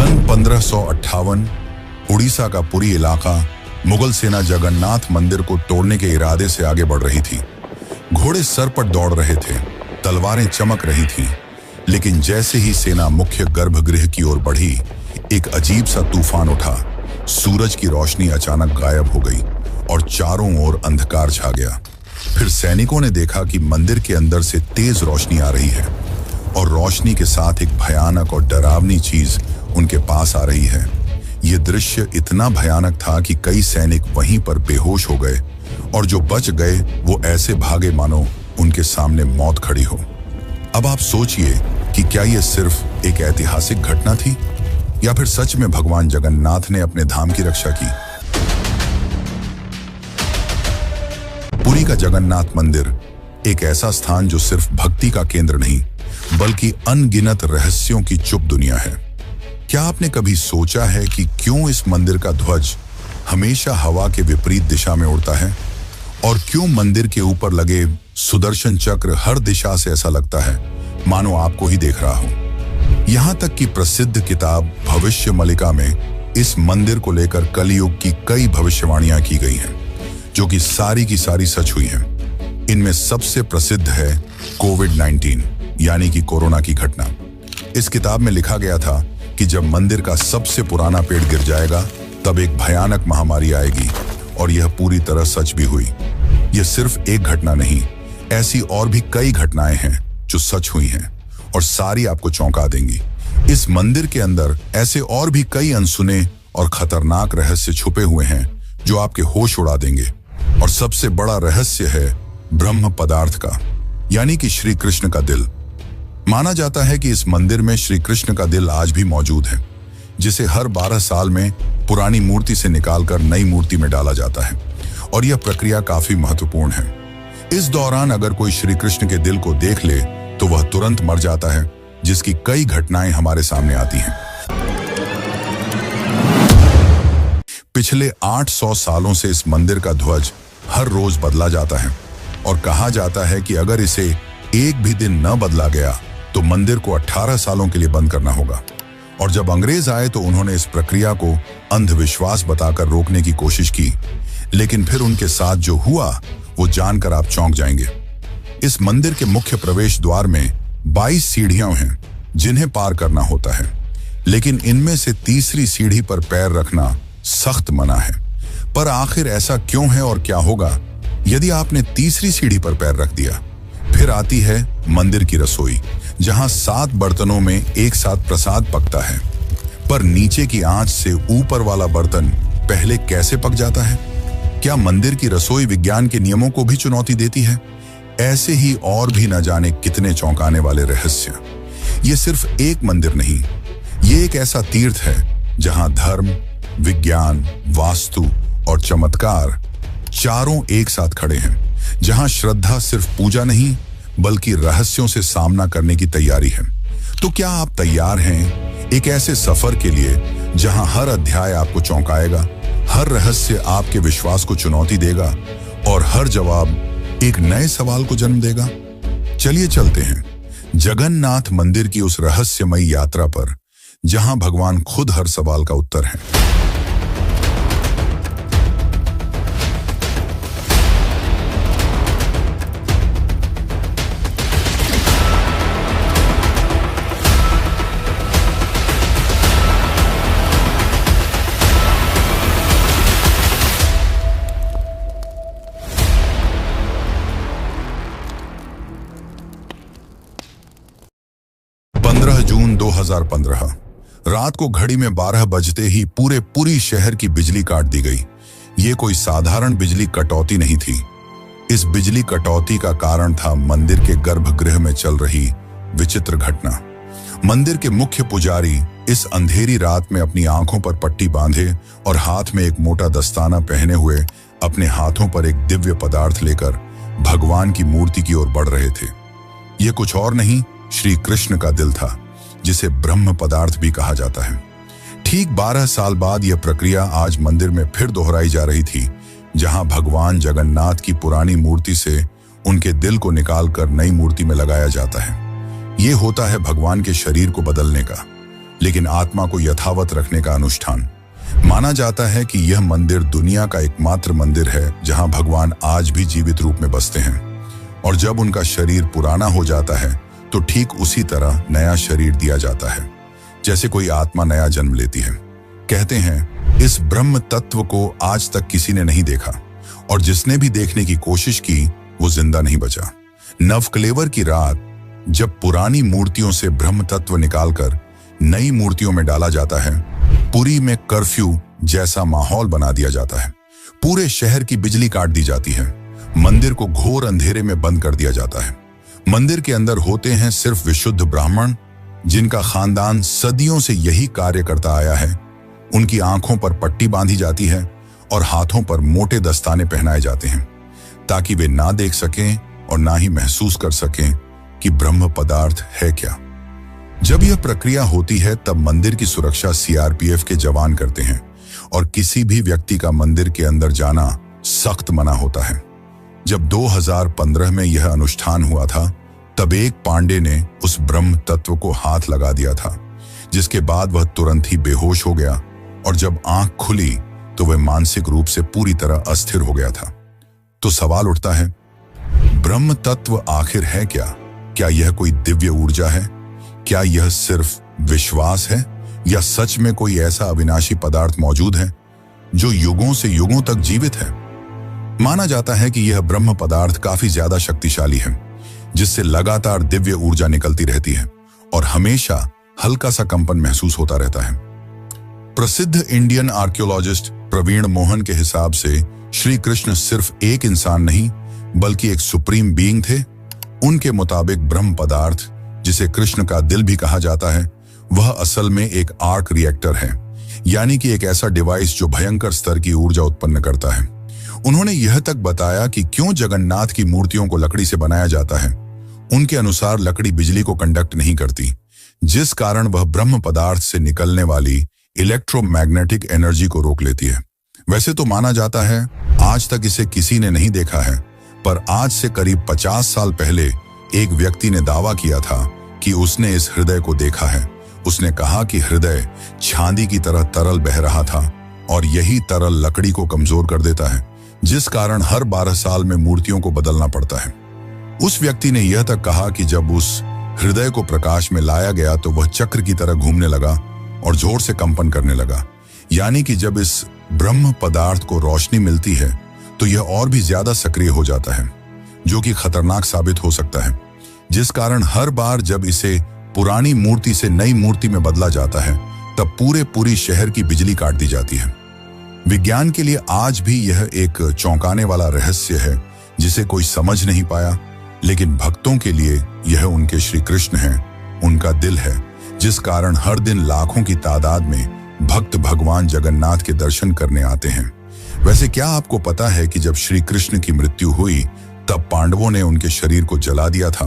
सन 1558 उड़ीसा का पुरी इलाका मुगल सेना जगन्नाथ मंदिर को तोड़ने के इरादे से आगे बढ़ रही थी। घोड़े सर पर दौड़ रहे थे, तलवारें चमक रही थीं, लेकिन जैसे ही सेना मुख्य गर्भगृह की ओर बढ़ी, एक अजीब सा तूफान उठा। सूरज की रोशनी अचानक गायब हो गई और चारों ओर अंधकार छा गया। फिर सैनिकों ने देखा कि मंदिर के अंदर से तेज रोशनी आ रही है और रोशनी के साथ एक भयानक और डरावनी चीज उनके पास आ रही है। यह दृश्य इतना भयानक था कि कई सैनिक वहीं पर बेहोश हो गए और जो बच गए वो ऐसे भागे मानो उनके सामने मौत खड़ी हो। अब आप सोचिए कि क्या यह सिर्फ एक ऐतिहासिक घटना थी या फिर सच में भगवान जगन्नाथ ने अपने धाम की रक्षा की। पुरी का जगन्नाथ मंदिर एक ऐसा स्थान जो सिर्फ भक्ति का केंद्र नहीं बल्कि अनगिनत रहस्यों की चुप दुनिया है। क्या आपने कभी सोचा है कि क्यों इस मंदिर का ध्वज हमेशा हवा के विपरीत दिशा में उड़ता है और क्यों मंदिर के ऊपर लगे सुदर्शन चक्र हर दिशा से ऐसा लगता है मानो आपको ही देख रहा हो। यहां तक कि प्रसिद्ध किताब भविष्य मलिका में इस मंदिर को लेकर कलयुग की कई भविष्यवाणियां की गई हैं, जो कि सारी की सारी सच हुई हैं। इनमें सबसे प्रसिद्ध है कोविड-19 यानी कि कोरोना की घटना। इस किताब में लिखा गया था कि जब मंदिर का सबसे पुराना पेड़ गिर जाएगा तब एक भयानक महामारी आएगी, और यह पूरी तरह सच भी हुई। यह सिर्फ एक घटना नहीं, ऐसी और भी कई घटनाएं हैं जो सच हुई हैं और सारी आपको चौंका देंगी। इस मंदिर के अंदर ऐसे और भी कई अनसुने और खतरनाक रहस्य छुपे हुए हैं जो आपके होश उड़ा देंगे। और सबसे बड़ा रहस्य है ब्रह्म पदार्थ का, यानी कि श्री कृष्ण का दिल। माना जाता है कि इस मंदिर में श्री कृष्ण का दिल आज भी मौजूद है, जिसे हर 12 साल में पुरानी मूर्ति से निकालकर नई मूर्ति में डाला जाता है, और यह प्रक्रिया काफी महत्वपूर्ण है। इस दौरान अगर कोई श्री कृष्ण के दिल को देख ले तो वह तुरंत मर जाता है, जिसकी कई घटनाएं हमारे सामने आती हैं। पिछले 800 सालों से इस मंदिर का ध्वज हर रोज बदला जाता है और कहा जाता है कि अगर इसे एक भी दिन न बदला गया तो मंदिर को 18 सालों के लिए बंद करना होगा। और जब अंग्रेज आए तो उन्होंने इस प्रक्रिया को अंधविश्वास बताकर रोकने की कोशिश की, लेकिन फिर उनके साथ जो हुआ वो जानकर आप चौंक जाएंगे। इस मंदिर के मुख्य प्रवेश द्वार में 22 सीढ़ियां हैं जिन्हें पार करना होता है, लेकिन इनमें से तीसरी सीढ़ी पर पैर रखना सख्त मना है। पर आखिर ऐसा क्यों है और क्या होगा यदि आपने तीसरी सीढ़ी पर पैर रख दिया? फिर आती है मंदिर की रसोई, जहां 7 बर्तनों में एक साथ प्रसाद पकता है। पर नीचे की आंच से ऊपर वाला बर्तन पहले कैसे पक जाता है? क्या मंदिर की रसोई विज्ञान के नियमों को भी चुनौती देती है? ऐसे ही और भी न जाने कितने चौंकाने वाले रहस्य। ये सिर्फ एक मंदिर नहीं, ये एक ऐसा तीर्थ है जहां धर्म, विज्ञान, वास्तु और चमत्कार चारों एक साथ खड़े हैं, जहां श्रद्धा सिर्फ पूजा नहीं बल्कि रहस्यों से सामना करने की तैयारी है। तो क्या आप तैयार हैं एक ऐसे सफर के लिए जहां हर अध्याय आपको चौंकाएगा, हर रहस्य आपके विश्वास को चुनौती देगा और हर जवाब एक नए सवाल को जन्म देगा? चलिए चलते हैं जगन्नाथ मंदिर की उस रहस्यमयी यात्रा पर, जहां भगवान खुद हर सवाल का उत्तर है। जून 2015 रात को घड़ी में 12 बजते ही पूरी शहर की बिजली काट दी गई। ये कोई साधारण बिजली कटौती नहीं थी। इस बिजली कटौती का कारण था मंदिर के गर्भगृह में चल रही विचित्र घटना। मंदिर के मुख्य पुजारी इस अंधेरी रात में अपनी आंखों पर पट्टी बांधे और हाथ में एक मोटा दस्ताना पहने हुए अपने हाथों पर एक दिव्य पदार्थ लेकर भगवान की मूर्ति की ओर बढ़ रहे थे। ये कुछ और नहीं, श्री कृष्ण का दिल था, जिसे ब्रह्म पदार्थ भी कहा जाता है। ठीक 12 साल बाद यह प्रक्रिया आज मंदिर में फिर दोहराई जा रही थी, जहां भगवान जगन्नाथ की पुरानी मूर्ति से उनके दिल को निकालकर नई मूर्ति में लगाया जाता है। ये होता है भगवान के शरीर को बदलने का, लेकिन आत्मा को यथावत रखने का अनुष्ठान। माना जाता है कि यह मंदिर दुनिया का एकमात्र मंदिर है जहां भगवान आज भी जीवित रूप में बसते हैं, और जब उनका शरीर पुराना हो जाता है तो ठीक उसी तरह नया शरीर दिया जाता है जैसे कोई आत्मा नया जन्म लेती है। कहते हैं इस ब्रह्म तत्व को आज तक किसी ने नहीं देखा, और जिसने भी देखने की कोशिश की वो जिंदा नहीं बचा। नवकलेवर की रात जब पुरानी मूर्तियों से ब्रह्म तत्व निकालकर नई मूर्तियों में डाला जाता है, पुरी में कर्फ्यू जैसा माहौल बना दिया जाता है। पूरे शहर की बिजली काट दी जाती है, मंदिर को घोर अंधेरे में बंद कर दिया जाता है। मंदिर के अंदर होते हैं सिर्फ विशुद्ध ब्राह्मण, जिनका खानदान सदियों से यही कार्य करता आया है। उनकी आंखों पर पट्टी बांधी जाती है और हाथों पर मोटे दस्ताने पहनाए जाते हैं, ताकि वे ना देख सकें और ना ही महसूस कर सकें कि ब्रह्म पदार्थ है क्या। जब यह प्रक्रिया होती है तब मंदिर की सुरक्षा सीआरपीएफ के जवान करते हैं, और किसी भी व्यक्ति का मंदिर के अंदर जाना सख्त मना होता है। जब 2015 में यह अनुष्ठान हुआ था, तब एक पांडे ने उस ब्रह्म तत्व को हाथ लगा दिया था, जिसके बाद वह तुरंत ही बेहोश हो गया, और जब आंख खुली तो वह मानसिक रूप से पूरी तरह अस्थिर हो गया था। तो सवाल उठता है, ब्रह्म तत्व आखिर है क्या? क्या यह कोई दिव्य ऊर्जा है? क्या यह सिर्फ विश्वास है, या सच में कोई ऐसा अविनाशी पदार्थ मौजूद है जो युगों से युगों तक जीवित है? माना जाता है कि यह ब्रह्म पदार्थ काफी ज्यादा शक्तिशाली है, जिससे लगातार दिव्य ऊर्जा निकलती रहती है और हमेशा हल्का सा कंपन महसूस होता रहता है। प्रसिद्ध इंडियन आर्कियोलॉजिस्ट प्रवीण मोहन के हिसाब से श्री कृष्ण सिर्फ एक इंसान नहीं बल्कि एक सुप्रीम बीइंग थे। उनके मुताबिक ब्रह्म पदार्थ, जिसे कृष्ण का दिल भी कहा जाता है, वह असल में एक आर्क रिएक्टर है, यानी कि एक ऐसा डिवाइस जो भयंकर स्तर की ऊर्जा उत्पन्न करता है। उन्होंने यह तक बताया कि क्यों जगन्नाथ की मूर्तियों को लकड़ी से बनाया जाता है। उनके अनुसार लकड़ी बिजली को कंडक्ट नहीं करती, जिस कारण वह ब्रह्म पदार्थ से निकलने वाली इलेक्ट्रोमैग्नेटिक एनर्जी को रोक लेती है। वैसे तो माना जाता है आज तक इसे किसी ने नहीं देखा है, पर आज से करीब 50 साल पहले एक व्यक्ति ने दावा किया था कि उसने इस हृदय को देखा है। उसने कहा कि हृदय चांदी की तरह तरल बह रहा था, और यही तरल लकड़ी को कमजोर कर देता है, जिस कारण हर 12 साल में मूर्तियों को बदलना पड़ता है। उस व्यक्ति ने यह तक कहा कि जब उस हृदय को प्रकाश में लाया गया तो वह चक्र की तरह घूमने लगा और जोर से कंपन करने लगा, यानी कि जब इस ब्रह्म पदार्थ को रोशनी मिलती है तो यह और भी ज्यादा सक्रिय हो जाता है, जो कि खतरनाक साबित हो सकता है, जिस कारण हर बार जब इसे पुरानी मूर्ति से नई मूर्ति में बदला जाता है तब पूरी शहर की बिजली काट दी जाती है। विज्ञान के लिए आज भी यह एक चौंकाने वाला रहस्य है जिसे कोई समझ नहीं पाया, लेकिन भक्तों के लिए यह उनके श्री कृष्ण हैं, उनका दिल है, जिस कारण हर दिन लाखों की तादाद में भक्त भगवान जगन्नाथ के दर्शन करने आते हैं। वैसे क्या आपको पता है कि जब श्री कृष्ण की मृत्यु हुई तब पांडवों ने उनके शरीर को जला दिया था,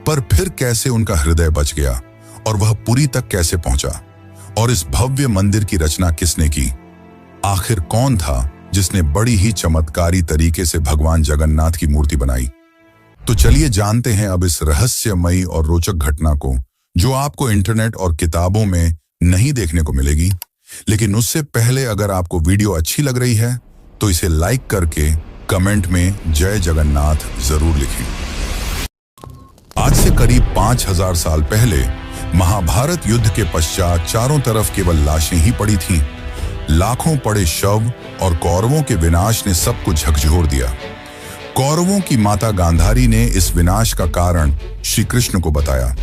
पर फिर कैसे उनका हृदय बच गया और वह पुरी तक कैसे पहुंचा? और इस भव्य मंदिर की रचना किसने की? आखिर कौन था जिसने बड़ी ही चमत्कारी तरीके से भगवान जगन्नाथ की मूर्ति बनाई? तो चलिए जानते हैं अब इस रहस्यमयी और रोचक घटना को, जो आपको इंटरनेट और किताबों में नहीं देखने को मिलेगी। लेकिन उससे पहले अगर आपको वीडियो अच्छी लग रही है तो इसे लाइक करके कमेंट में जय जगन्नाथ जरूर लिखें। आज से करीब 5000 साल पहले महाभारत युद्ध के पश्चात चारों तरफ केवल लाशें ही पड़ी थीं। लाखों पड़े शव और कौरवों के विनाश ने सबको झकझोर दिया। कौरवों की माता गांधारी ने इस विनाश का कारण श्री कृष्ण को बताया।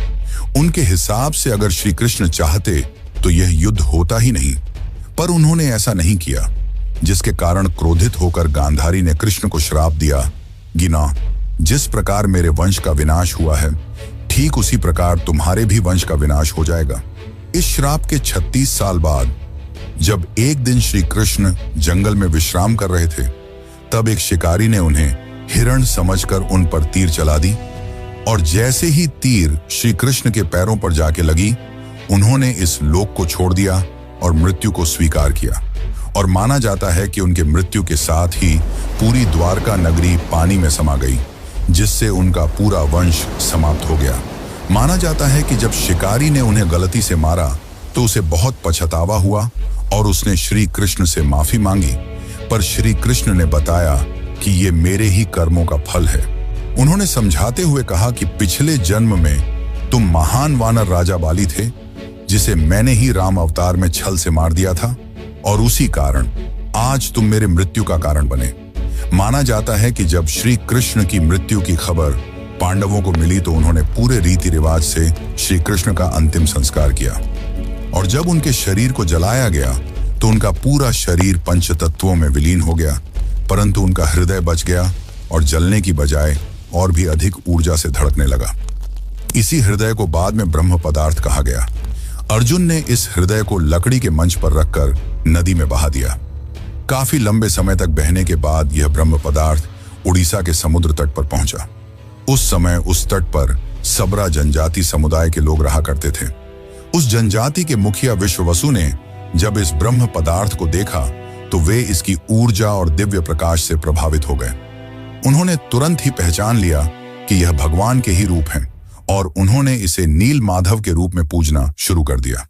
उनके हिसाब से अगर श्री कृष्ण चाहते तो यह युद्ध होता ही नहीं, पर उन्होंने ऐसा नहीं किया, जिसके कारण क्रोधित होकर गांधारी ने कृष्ण को श्राप दिया, गिना, जिस प्रकार मेरे वंश का विनाश हुआ है ठीक उसी प्रकार तुम्हारे भी वंश का विनाश हो जाएगा। इस श्राप के 36 साल बाद जब एक दिन श्री कृष्ण जंगल में विश्राम कर रहे थे, तब एक शिकारी ने उन्हें हिरण समझकर उन पर तीर चला दी, और जैसे ही तीर श्री कृष्ण के पैरों पर जाके लगी, उन्होंने इस लोक को छोड़ दिया और मृत्यु को स्वीकार किया। और माना जाता है कि उनके मृत्यु के साथ ही पूरी द्वारका नगरी पानी में समा गई, जिससे उनका पूरा वंश समाप्त हो गया। माना जाता है कि जब शिकारी ने उन्हें गलती से मारा तो उसे बहुत पछतावा हुआ और उसने श्री कृष्ण से माफी मांगी, पर श्री कृष्ण ने बताया कि ये मेरे ही कर्मों का फल है। उन्होंने समझाते हुए कहा कि पिछले जन्म में तुम महान वानर राजा बाली थे, जिसे मैंने ही राम अवतार में छल से मार दिया था, और उसी कारण आज तुम मेरे मृत्यु का कारण बने। माना जाता है कि जब श्री कृष्ण की मृत्यु की खबर पांडवों को मिली तो उन्होंने पूरे रीति रिवाज से श्री कृष्ण का अंतिम संस्कार किया, और जब उनके शरीर को जलाया गया तो उनका पूरा शरीर पंचतत्वों में विलीन हो गया, परंतु उनका हृदय बच गया और जलने की बजाय और भी अधिक ऊर्जा से धड़कने लगा। इसी हृदय को बाद में ब्रह्म पदार्थ कहा गया। अर्जुन ने इस हृदय को लकड़ी के मंच पर रखकर नदी में बहा दिया। काफी लंबे समय तक बहने के बाद यह ब्रह्म पदार्थ उड़ीसा के समुद्र तट पर पहुंचा। उस समय उस तट पर सबरा जनजाति समुदाय के लोग रहा करते थे। उस जनजाति के मुखिया विश्ववसु ने जब इस ब्रह्म पदार्थ को देखा तो वे इसकी ऊर्जा और दिव्य प्रकाश से प्रभावित हो गए। उन्होंने तुरंत ही पहचान लिया कि यह भगवान के ही रूप हैं, और उन्होंने इसे नील माधव के रूप में पूजना शुरू कर दिया।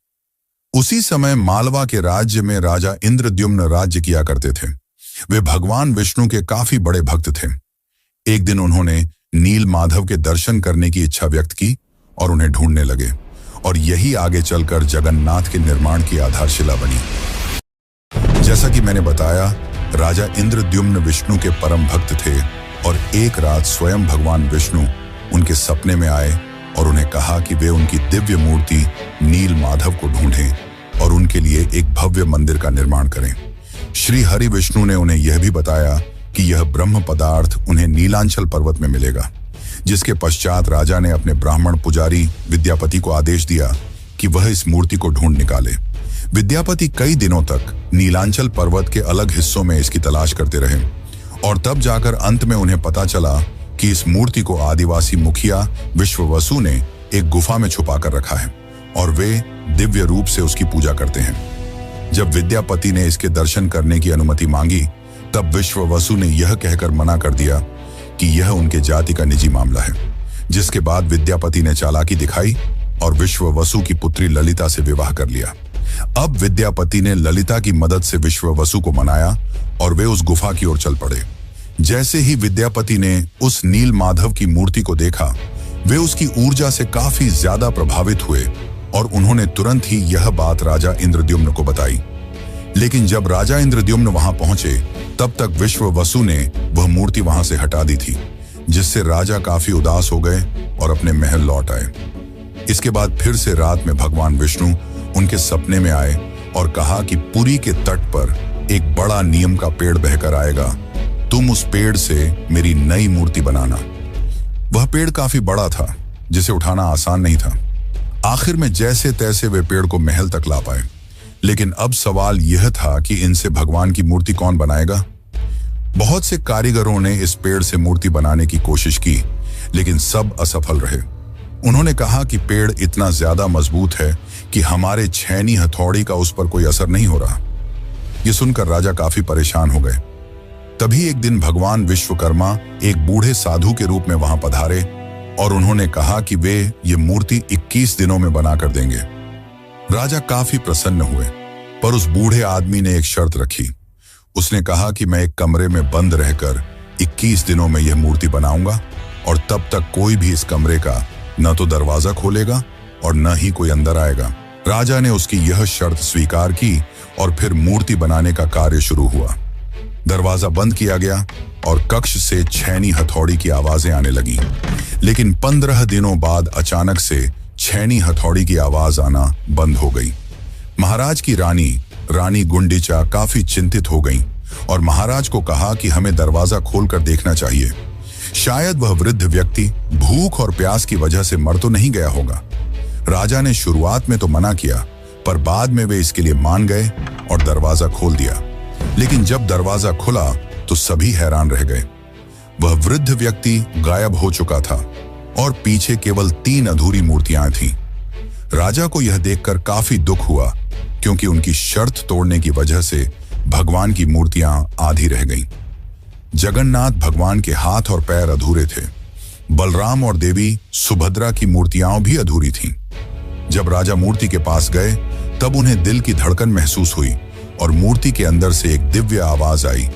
उसी समय मालवा के राज्य में राजा इंद्रद्युम्न राज्य किया करते थे। वे भगवान विष्णु के काफी बड़े भक्त थे। एक दिन उन्होंने नील माधव के दर्शन करने की इच्छा व्यक्त की और उन्हें ढूंढने लगे, और यही आगे चलकर जगन्नाथ के निर्माण की आधारशिला बनी। जैसा कि मैंने बताया, राजा इंद्रद्युम्न विष्णु के परम भक्त थे, और एक रात स्वयं भगवान विष्णु उनके सपने में आए और उन्हें कहा कि वे उनकी दिव्य मूर्ति नील माधव को ढूंढें और उनके लिए एक भव्य मंदिर का निर्माण करें। श्री हरि विष्णु ने उन्हें यह भी बताया कि यह ब्रह्म पदार्थ उन्हें नीलांचल पर्वत में मिलेगा, जिसके पश्चात राजा ने अपने ब्राह्मण पुजारी विद्यापति को आदेश दिया कि वह इस मूर्ति को ढूंढ निकाले। विद्यापति कई दिनों तक नीलांचल पर्वत के अलग हिस्सों में इसकी तलाश करते रहे, और तब जाकर अंत में उन्हें पता चला कि इस मूर्ति को आदिवासी मुखिया विश्ववसु ने एक गुफा में छुपा कर रखा है, और वे दिव्य रूप से उसकी पूजा करते हैं। जब विद्यापति ने इसके दर्शन करने की अनुमति मांगी, तब विश्ववसु ने यह कहकर मना कर दिया कि यह उनके जाति का निजी मामला है। जिसके बाद विद्यापति ने चालाकी दिखाई और विश्ववसु की पुत्री ललिता से विवाह कर लिया। अब विद्यापति ने ललिता की मदद से विश्ववसु को मनाया और वे उस गुफा की ओर चल पड़े। जैसे ही विद्यापति ने उस नील माधव की मूर्ति को देखा, वे उसकी ऊर्जा से काफी ज्यादा प्रभावित हुए, और उन्होंने तुरंत ही यह बात राजा इंद्रद्युम्न को बताई। लेकिन जब राजा इंद्रद्युम्न वहां पहुंचे, तब तक विश्ववसु ने वह मूर्ति वहां से हटा दी थी, जिससे राजा काफी उदास हो गए और अपने महल लौट आए। इसके बाद फिर से रात में भगवान विष्णु उनके सपने में आए और कहा कि पुरी के तट पर एक बड़ा नीम का पेड़ बहकर आएगा, तुम उस पेड़ से मेरी नई मूर्ति बनाना। वह पेड़ काफी बड़ा था, जिसे उठाना आसान नहीं था। आखिर में जैसे तैसे वे पेड़ को महल तक ला पाए, लेकिन अब सवाल यह था कि इनसे भगवान की मूर्ति कौन बनाएगा। बहुत से कारीगरों ने इस पेड़ से मूर्ति बनाने की कोशिश की, लेकिन सब असफल रहे। उन्होंने कहा कि पेड़ इतना ज्यादा मजबूत है कि हमारे छेनी हथौड़ी का उस पर कोई असर नहीं हो रहा। यह सुनकर राजा काफी परेशान हो गए। तभी एक दिन भगवान विश्वकर्मा एक बूढ़े साधु के रूप में वहां पधारे और उन्होंने कहा कि वे ये मूर्ति 21 दिनों में बनाकर देंगे। राजा काफी प्रसन्न हुए, पर उस बूढ़े आदमी ने एक शर्त रखी। उसने कहा कि मैं एक कमरे में बंद रहकर 21 दिनों में यह मूर्ति बनाऊंगा, और तब तक कोई भी इस कमरे का न तो दरवाजा खोलेगा और न ही कोई अंदर आएगा। राजा ने उसकी यह शर्त स्वीकार की और फिर मूर्ति बनाने का कार्य शुरू हुआ। दरवाजा बंद किया गया और कक्ष से छेनी हथौड़ी की आवाजें आने लगीं। लेकिन 15 दिनों बाद अचानक से छेनी हथौड़ी की आवाज आना बंद हो गई। महाराज की रानी गुंडीचा काफी चिंतित हो गईं और महाराज को कहा कि हमें दरवाजा खोलकर देखना चाहिए। शायद वह वृद्ध व्यक्ति भूख और प्यास की वजह से मर तो नहीं गया होगा। राजा ने शुरुआत में तो मना किया, पर बाद में वे इसके लिए मान गए और दरवाजा खोल दिया। लेकिन जब दरवाजा खुला तो सभी हैरान रह गए। वह वृद्ध व्यक्ति गायब हो चुका था और पीछे केवल 3 अधूरी मूर्तियां थीं। राजा को यह देखकर काफी दुख हुआ, क्योंकि उनकी शर्त तोड़ने की वजह से भगवान की मूर्तियां आधी रह गईं। जगन्नाथ भगवान के हाथ और पैर अधूरे थे। बलराम और देवी सुभद्रा की मूर्तियां भी अधूरी थीं। जब राजा मूर्ति के पास गए तब उन्हें दिल की धड़कन महसूस हुई और मूर्ति के अंदर से एक दिव्य आवाज आई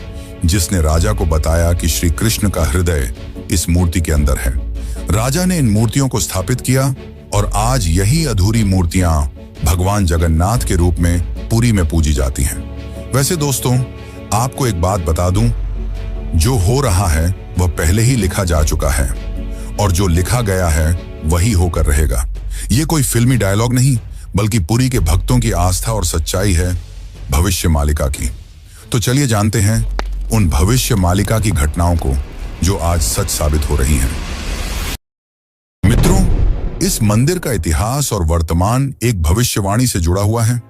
जिसने राजा को बताया कि श्री कृष्ण का हृदय इस मूर्ति के अंदर है। राजा ने इन मूर्तियों को स्थापित किया और आज यही अधूरी मूर्तियां भगवान जगन्नाथ के रूप में पुरी में पूजी जाती हैं। वैसे दोस्तों, आपको एक बात बता दूं, जो हो रहा है वह पहले ही लिखा जा चुका है और जो लिखा गया है वही होकर रहेगा। ये कोई फिल्मी डायलॉग नहीं, बल्कि पुरी के भक्तों की आस्था और सच्चाई है भविष्य मालिका की। तो चलिए जानते हैं उन भविष्य मालिका की घटनाओं को जो आज सच साबित हो रही हैं। मित्रों, इस मंदिर का इतिहास और वर्तमान एक भविष्यवाणी से जुड़ा हुआ है।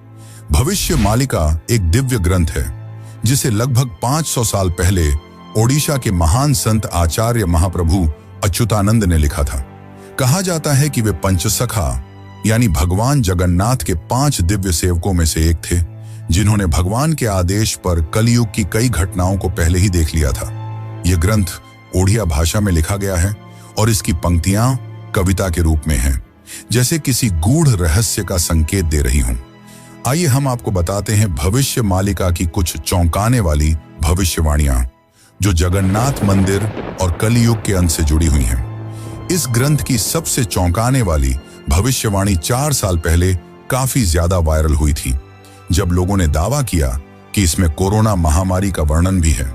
भविष्य मालिका एक दिव्य ग्रंथ है जिसे लगभग 500 साल पहले ओडिशा के महान संत आचार्य महाप्रभु अच्युतानंद ने लिखा था। कहा जाता है कि वे पंचसखा यानी भगवान जगन्नाथ के 5 दिव्य सेवकों में से एक थे, जिन्होंने भगवान के आदेश पर कलयुग की कई घटनाओं को पहले ही देख लिया था। यह ग्रंथ ओडिया भाषा में लिखा गया है और इसकी पंक्तियां कविता के रूप में हैं, जैसे किसी गूढ़ रहस्य का संकेत दे रही हूं। आइए हम आपको बताते हैं भविष्य मालिका की कुछ चौंकाने वाली भविष्यवाणियां जो जगन्नाथ मंदिर और कलयुग के अंत से जुड़ी हुई हैं। इस ग्रंथ की सबसे चौंकाने वाली भविष्यवाणी 4 साल पहले काफी ज्यादा वायरल हुई थी, जब लोगों ने दावा किया कि इसमें कोरोना महामारी का वर्णन भी है।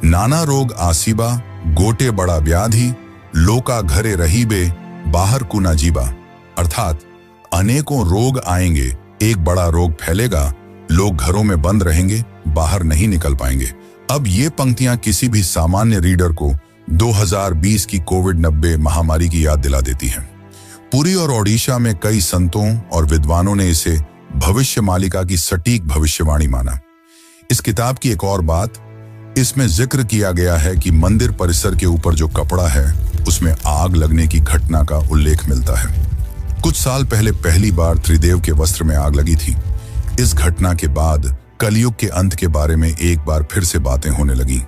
नाना रोग आसीबा, गोटे बड़ा व्याधि, लोका घरे रहीबे, बाहर कुना जीबा, अर्थात अनेकों रोग आएंगे, एक बड़ा रोग फैलेगा, लोग घरों में बंद रहेंगे, बाहर नहीं निकल पाएंगे। अब ये पंक्तियां किसी भी सामान्य रीडर को 2020 की कोविड-19 महामारी की याद दिला देती हैं। पुरी और ओडिशा में कई संतों और विद्वानों ने इसे भविष्य मालिका की सटीक भविष्यवाणी माना। इस किताब की एक और बात, इसमें जिक्र किया गया है कि मंदिर परिसर के ऊपर जो कपड़ा है उसमें आग लगने की घटना का उल्लेख मिलता है। कुछ साल पहले पहली बार त्रिदेव के वस्त्र में आग लगी थी। इस घटना के बाद कलयुग के अंत के बारे में एक बार फिर से बातें होने लगी।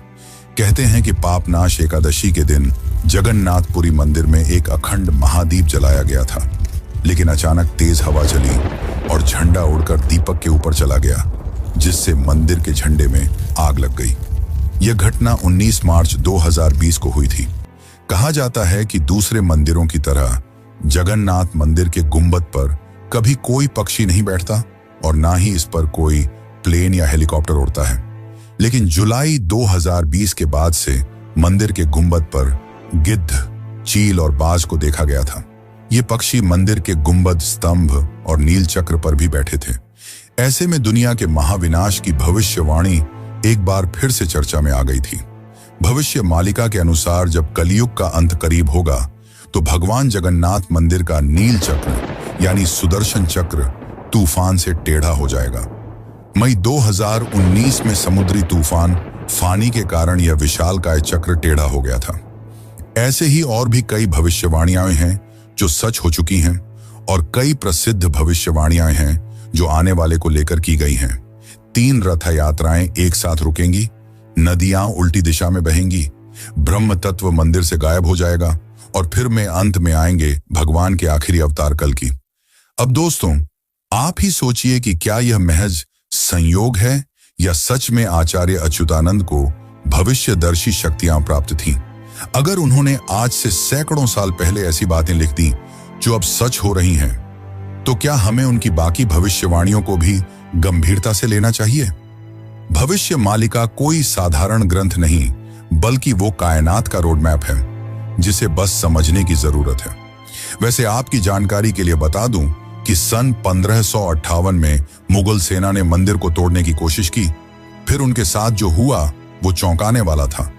कहते हैं कि पापनाश एकादशी के दिन जगन्नाथपुरी मंदिर में एक अखंड महादीप जलाया गया था, लेकिन अचानक तेज हवा चली और झंडा उड़कर दीपक के ऊपर चला गया, जिससे मंदिर के झंडे में आग लग गई। यह घटना 19 मार्च 2020 को हुई थी। कहा जाता है कि दूसरे मंदिरों की तरह जगन्नाथ मंदिर के गुंबद पर कभी कोई पक्षी नहीं बैठता और ना ही इस पर कोई प्लेन या हेलीकॉप्टर उड़ता है, लेकिन जुलाई 2020 के बाद से मंदिर के गुंबद पर गिद्ध, चील और बाज को देखा गया था। ये पक्षी मंदिर के गुंबद, स्तंभ और नील चक्र पर भी बैठे थे। ऐसे में दुनिया के महाविनाश की भविष्यवाणी एक बार फिर से चर्चा में आ गई थी। भविष्य मालिका के अनुसार जब कलयुग का अंत करीब होगा तो भगवान जगन्नाथ मंदिर का नील चक्र यानी सुदर्शन चक्र तूफान से टेढ़ा हो जाएगा। मई 2019 में समुद्री तूफान फानी के कारण यह विशालकाय चक्र टेढ़ा हो गया था। ऐसे ही और भी कई भविष्यवाणियां हैं जो सच हो चुकी हैं और कई प्रसिद्ध भविष्यवाणियां हैं जो आने वाले को लेकर की गई हैं। 3 रथ यात्राएं एक साथ रुकेंगी, नदियां उल्टी दिशा में बहेंगी, ब्रह्म तत्व मंदिर से गायब हो जाएगा और फिर में अंत में आएंगे भगवान के आखिरी अवतार कल की। अब दोस्तों, आप ही सोचिए कि क्या यह महज संयोग है या सच में आचार्य अच्युतानंद को भविष्यदर्शी शक्तियां प्राप्त थीं। अगर उन्होंने आज से सैकड़ों साल पहले ऐसी बातें लिख दी जो अब सच हो रही हैं, तो क्या हमें उनकी बाकी भविष्यवाणियों को भी गंभीरता से लेना चाहिए? भविष्य मालिका कोई साधारण ग्रंथ नहीं, बल्कि वो कायनात का रोड मैप है जिसे बस समझने की जरूरत है। वैसे आपकी जानकारी के लिए बता दूं कि सन 1558 में मुगल सेना ने मंदिर को तोड़ने की कोशिश की। फिर उनके साथ जो हुआ वो चौंकाने वाला था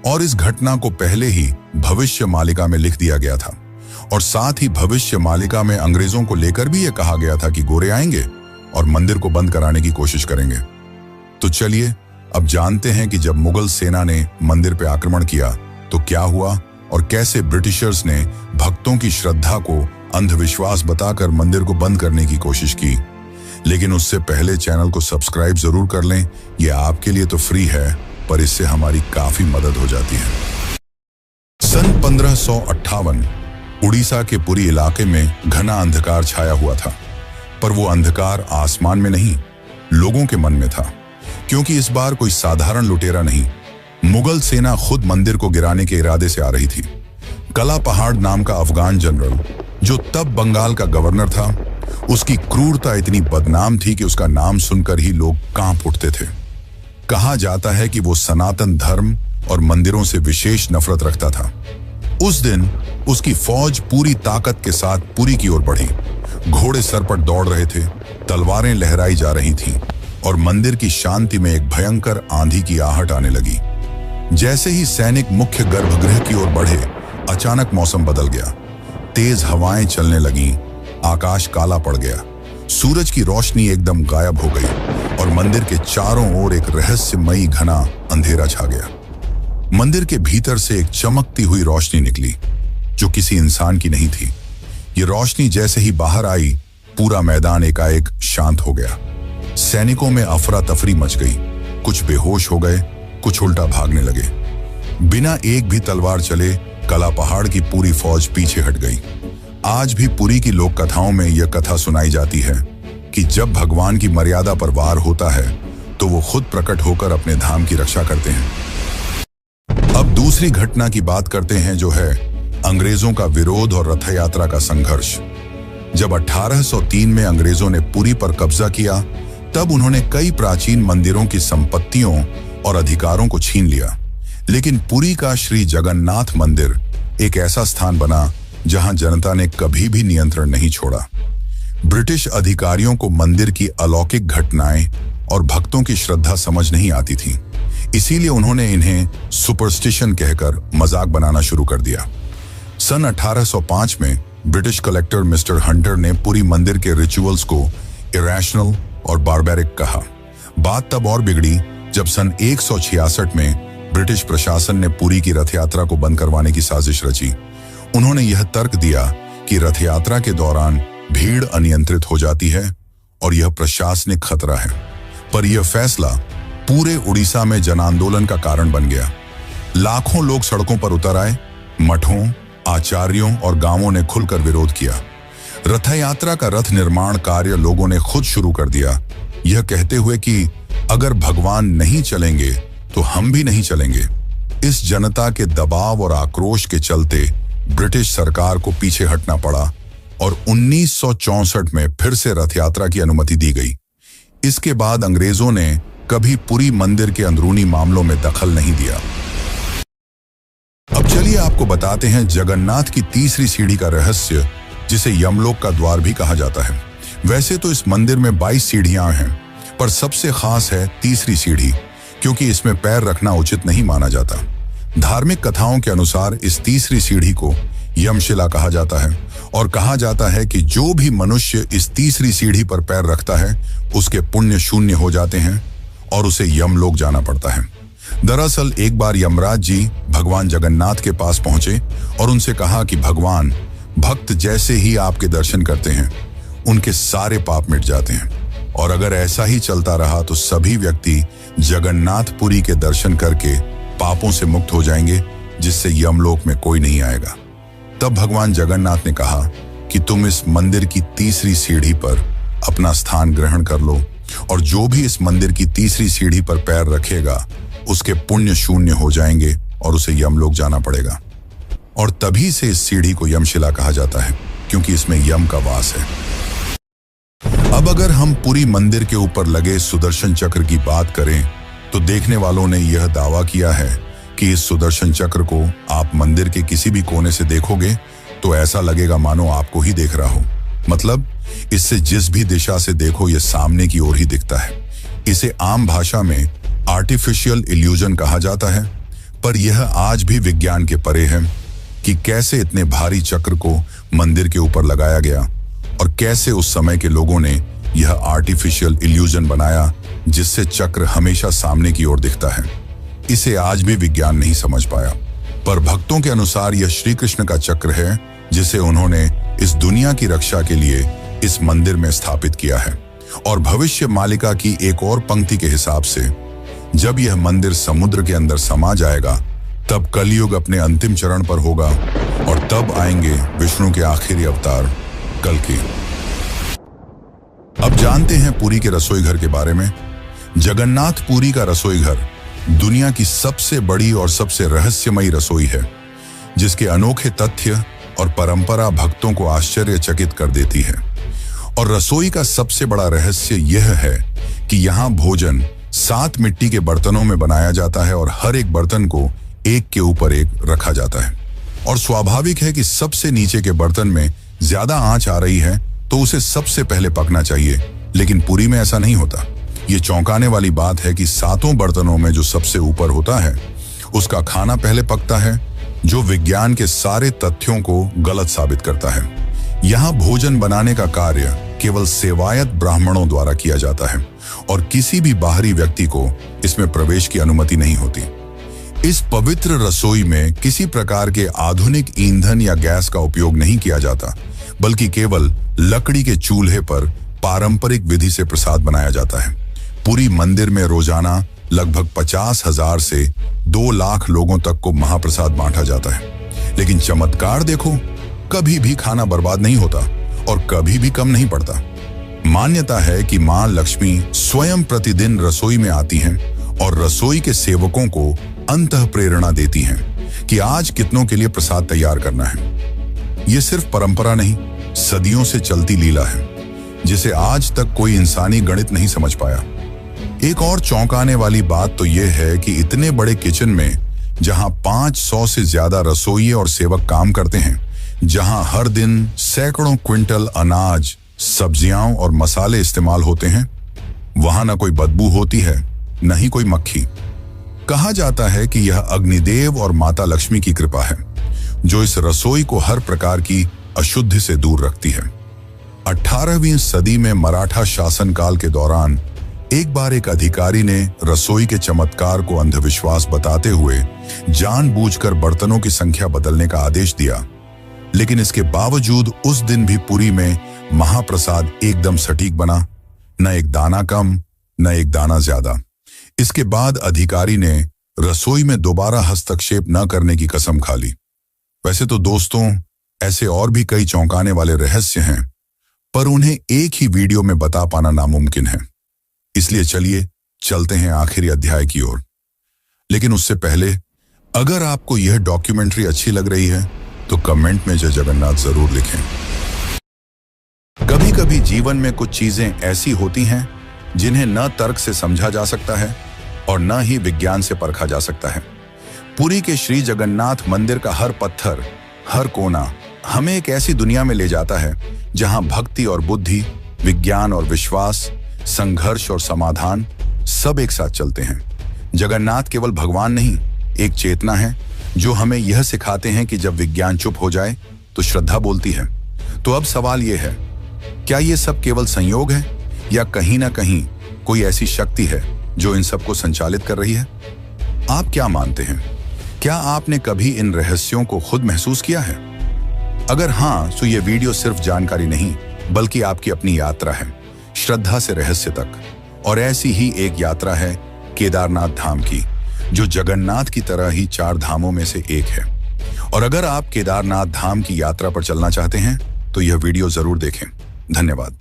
और इस घटना को पहले ही भविष्य मालिका में लिख दिया गया था। और साथ ही भविष्य मालिका में अंग्रेजों को लेकर भी यह कहा गया था कि गोरे आएंगे और मंदिर को बंद कराने की कोशिश करेंगे। तो चलिए अब जानते हैं कि जब मुगल सेना ने मंदिर पर आक्रमण किया तो क्या हुआ और कैसे ब्रिटिशर्स ने भक्तों की श्रद्धा को अंधविश्वास बताकर मंदिर को बंद करने की कोशिश की। लेकिन उससे पहले चैनल को सब्सक्राइब जरूर कर लें। यह आपके लिए तो फ्री है, पर इससे हमारी काफी मदद हो जाती है। सन 1558 उड़ीसा के पूरी इलाके में घना अंधकार छाया हुआ था, पर वो अंधकार आसमान में नहीं, लोगों के मन में था। क्योंकि इस बार कोई साधारण लुटेरा नहीं, मुगल सेना खुद मंदिर को गिराने के इरादे से आ रही थी। कला पहाड़ नाम का अफगान जनरल, जो तब बंगाल का गवर्नर था, उसकी क्रूरता इतनी बदनाम थी कि उसका नाम सुनकर ही लोग कांप उठते थे। कहा जाता है कि वो सनातन धर्म और मंदिरों से विशेष नफरत रखता था। उस दिन उसकी फौज पूरी ताकत के साथ पुरी की ओर बढ़ी। घोड़े सर पर दौड़ रहे थे, तलवारें लहराई जा रही थीं और मंदिर की शांति में एक भयंकर आंधी की आहट आने लगी। जैसे ही सैनिक मुख्य गर्भगृह की ओर बढ़े, अचानक मौसम बदल गया। तेज हवाएं चलने लगीं, आकाश काला पड़ गया, सूरज की रोशनी एकदम गायब हो गई और मंदिर के चारों ओर एक रहस्यमयी घना अंधेरा छा गया। मंदिर के भीतर से एक चमकती हुई रोशनी निकली, जो किसी इंसान की नहीं थी। ये रोशनी जैसे ही बाहर आई, पूरा मैदान एकाएक शांत हो गया। सैनिकों में अफरा तफरी मच गई, कुछ बेहोश हो गए, कुछ उल्टा भागने लगे। बिना एक भी तलवार चले कला पहाड़ की पूरी फौज पीछे हट गई। आज भी पुरी की लोक कथाओं में यह कथा सुनाई जाती है कि जब भगवान की मर्यादा पर वार होता है तो वो खुद प्रकट होकर अपने धाम की रक्षा करते हैं। अब दूसरी घटना की बात करते हैं, जो है अंग्रेजों का विरोध और रथ यात्रा का संघर्ष। जब 1803 में अंग्रेजों ने पुरी पर कब्जा किया, तब उन्होंने कई प्राचीन मंदिरों की संपत्तियों और अधिकारों को छीन लिया। लेकिन पुरी का श्री जगन्नाथ मंदिर एक ऐसा स्थान बना जहां जनता ने कभी भी नियंत्रण नहीं छोड़ा। ब्रिटिश अधिकारियों को मंदिर की अलौकिक घटनाएं और भक्तों की श्रद्धा समझ नहीं आती थी, इसीलिए उन्होंने इन्हें सुपरस्टिशन कहकर मजाक बनाना शुरू कर दिया। सन 1805 में ब्रिटिश कलेक्टर मिस्टर हंटर ने पुरी मंदिर के रिचुअल्स को इरेशनल और बारबेरिक कहा। बात तब और बिगड़ी जब सन 166 में ब्रिटिश प्रशासन ने पुरी की रथ यात्रा को बंद करवाने की साजिश रची। उन्होंने यह तर्क दिया कि रथ यात्रा के दौरान भीड़ अनियंत्रित हो जाती है और यह प्रशासनिक खतरा है। पर यह फैसला पूरे उड़ीसा में जन आंदोलन का कारण बन गया। लाखों लोग सड़कों पर उतर आए, मठों, आचार्यों और गांवों ने खुलकर विरोध किया। रथ यात्रा का रथ निर्माण कार्य लोगों ने खुद शुरू कर दिया, यह कहते हुए कि अगर भगवान नहीं चलेंगे तो हम भी नहीं चलेंगे। इस जनता के दबाव और आक्रोश के चलते ब्रिटिश सरकार को पीछे हटना पड़ा और 1964 में फिर से रथ यात्रा की अनुमति दी गई। इसके बाद अंग्रेजों ने कभी पुरी मंदिर के अंदरूनी मामलों में दखल नहीं दिया। अब चलिए आपको बताते हैं जगन्नाथ की तीसरी सीढ़ी का रहस्य, जिसे यमलोक का द्वार भी कहा जाता है। वैसे तो इस मंदिर में 22 सीढ़ियां हैं, पर सबसे खास है तीसरी सीढ़ी, क्योंकि इसमें पैर रखना उचित नहीं माना जाता। धार्मिक कथाओं के अनुसार इस तीसरी सीढ़ी को यमशिला कहा जाता है और कहा जाता है कि जो भी मनुष्य इस तीसरी सीढ़ी पर पैर रखता है उसके पुण्य शून्य हो जाते हैं और उसे यमलोक जाना पड़ता है। दरअसल एक बार यमराज जी भगवान जगन्नाथ के पास पहुंचे और उनसे कहा कि भगवान, भक्त जैसे ही आपके दर्शन करते हैं उनके सारे पाप मिट जाते हैं, और अगर ऐसा ही चलता रहा तो सभी व्यक्ति जगन्नाथपुरी के दर्शन करके पापों से मुक्त हो जाएंगे, जिससे यमलोक में कोई नहीं आएगा। तब भगवान जगन्नाथ ने कहा कि तुम इस मंदिर की तीसरी सीढ़ी पर अपना स्थान ग्रहण कर लो, और जो भी इस मंदिर की तीसरी सीढ़ी पर पैर रखेगा उसके पुण्य शून्य हो जाएंगे और उसे यमलोक जाना पड़ेगा। और तभी से इस सीढ़ी को यमशिला कहा जाता है, क्योंकि इसमें यम का वास है। अब अगर हम पुरी मंदिर के ऊपर लगे सुदर्शन चक्र की बात करें तो देखने वालों ने यह दावा किया है कि इस सुदर्शन चक्र को आप मंदिर के किसी भी कोने से देखोगे तो ऐसा लगेगा मानो आपको ही देख रहा हो। मतलब इससे जिस भी दिशा से देखो यह सामने की ओर ही दिखता है। इसे आम भाषा में आर्टिफिशियल इल्यूजन कहा जाता है, पर यह आज भी विज्ञान के परे है कि कैसे इतने भारी चक्र को मंदिर के ऊपर लगाया गया और कैसे उस समय के लोगों ने यह आर्टिफिशियल इल्यूजन बनाया जिससे चक्र हमेशा सामने की ओर दिखता है। इसे आज भी विज्ञान नहीं समझ पाया, पर भक्तों के अनुसार यह श्री कृष्ण का चक्र है जिसे उन्होंने इस दुनिया की रक्षा के लिए इस मंदिर में स्थापित किया है। और भविष्य मालिका की एक और पंक्ति के हिसाब से जब यह मंदिर समुद्र के अंदर समा जाएगा तब कलयुग अपने अंतिम चरण पर होगा और तब आएंगे विष्णु के आखिरी अवतार कल्कि। अब जानते हैं पुरी के रसोई घर के बारे में। जगन्नाथ पुरी का रसोई घर दुनिया की सबसे बड़ी और सबसे रहस्यमयी रसोई है, जिसके अनोखे तथ्य और परंपरा भक्तों को आश्चर्यचकित कर देती है। और रसोई का सबसे बड़ा रहस्य यह है कि यहाँ भोजन 7 मिट्टी के बर्तनों में बनाया जाता है और हर एक बर्तन को एक के ऊपर एक रखा जाता है। और स्वाभाविक है कि सबसे नीचे के बर्तन में ज्यादा आंच आ रही है तो उसे सबसे पहले पकना चाहिए, लेकिन पुरी में ऐसा नहीं होता। ये चौंकाने वाली बात है कि 7 बर्तनों में जो सबसे ऊपर होता है उसका खाना पहले पकता है, जो विज्ञान के सारे तथ्यों को गलत साबित करता है। यहाँ भोजन बनाने का कार्य केवल सेवायत ब्राह्मणों द्वारा किया जाता है और किसी भी बाहरी व्यक्ति को इसमें प्रवेश की अनुमति नहीं होती। इस पवित्र रसोई में किसी प्रकार के आधुनिक ईंधन या गैस का उपयोग नहीं किया जाता, बल्कि केवल लकड़ी के चूल्हे पर पारंपरिक विधि से प्रसाद बनाया जाता है। पुरी मंदिर में रोजाना लगभग 50,000 से 2 लाख लोगों तक को महाप्रसाद बांटा जाता है। लेकिन चमत्कार देखो, कभी भी खाना बर्बाद नहीं होता और कभी भी कम नहीं पड़ता। मान्यता है कि मां लक्ष्मी स्वयं प्रतिदिन रसोई में आती हैं और रसोई के सेवकों को अंतः प्रेरणा देती हैं कि आज कितनों के लिए प्रसाद तैयार करना है। ये सिर्फ परंपरा नहीं, सदियों से चलती लीला है, जिसे आज तक कोई इंसानी गणित नहीं समझ पाया। एक और चौंकाने वाली बात तो यह है कि इतने बड़े किचन में, जहां 500 से ज्यादा रसोइये और सेवक काम करते हैं, जहां हर दिन सैकड़ों क्विंटल अनाज, सब्जियां और मसाले इस्तेमाल होते हैं, वहां न कोई बदबू होती है, न ही कोई मक्खी। कहा जाता है कि यह अग्निदेव और माता लक्ष्मी की कृपा है, जो इस रसोई को हर प्रकार की अशुद्धि से दूर रखती है। 18वीं सदी में मराठा शासनकाल के दौरान एक बार एक अधिकारी ने रसोई के चमत्कार को अंधविश्वास बताते हुए जानबूझकर बर्तनों की संख्या बदलने का आदेश दिया। लेकिन इसके बावजूद उस दिन भी पुरी में महाप्रसाद एकदम सटीक बना, न एक दाना कम, न एक दाना ज्यादा। इसके बाद अधिकारी ने रसोई में दोबारा हस्तक्षेप न करने की कसम खा ली। वैसे तो दोस्तों, ऐसे और भी कई चौंकाने वाले रहस्य हैं, पर उन्हें एक ही वीडियो में बता पाना नामुमकिन है। इसलिए चलिए चलते हैं आखिरी अध्याय की ओर। लेकिन उससे पहले, अगर आपको यह डॉक्यूमेंट्री अच्छी लग रही है तो कमेंट में जय जगन्नाथ जरूर लिखें। कभी कभी जीवन में कुछ चीजें ऐसी होती हैं जिन्हें न तर्क से समझा जा सकता है और न ही विज्ञान से परखा जा सकता है। पुरी के श्री जगन्नाथ मंदिर का हर पत्थर, हर कोना हमें एक ऐसी दुनिया में ले जाता है जहां भक्ति और बुद्धि, विज्ञान और विश्वास, संघर्ष और समाधान सब एक साथ चलते हैं। जगन्नाथ केवल भगवान नहीं, एक चेतना है जो हमें यह सिखाते हैं कि जब विज्ञान चुप हो जाए तो श्रद्धा बोलती है। तो अब सवाल यह है, क्या ये सब केवल संयोग है या कहीं ना कहीं कोई ऐसी शक्ति है जो इन सबको संचालित कर रही है? आप क्या मानते हैं? क्या आपने कभी इन रहस्यों को खुद महसूस किया है? अगर हाँ, तो ये वीडियो सिर्फ जानकारी नहीं, बल्कि आपकी अपनी यात्रा है, श्रद्धा से रहस्य तक। और ऐसी ही एक यात्रा है केदारनाथ धाम की, जो जगन्नाथ की तरह ही 4 धामों में से एक है। और अगर आप केदारनाथ धाम की यात्रा पर चलना चाहते हैं तो यह वीडियो जरूर देखें। धन्यवाद।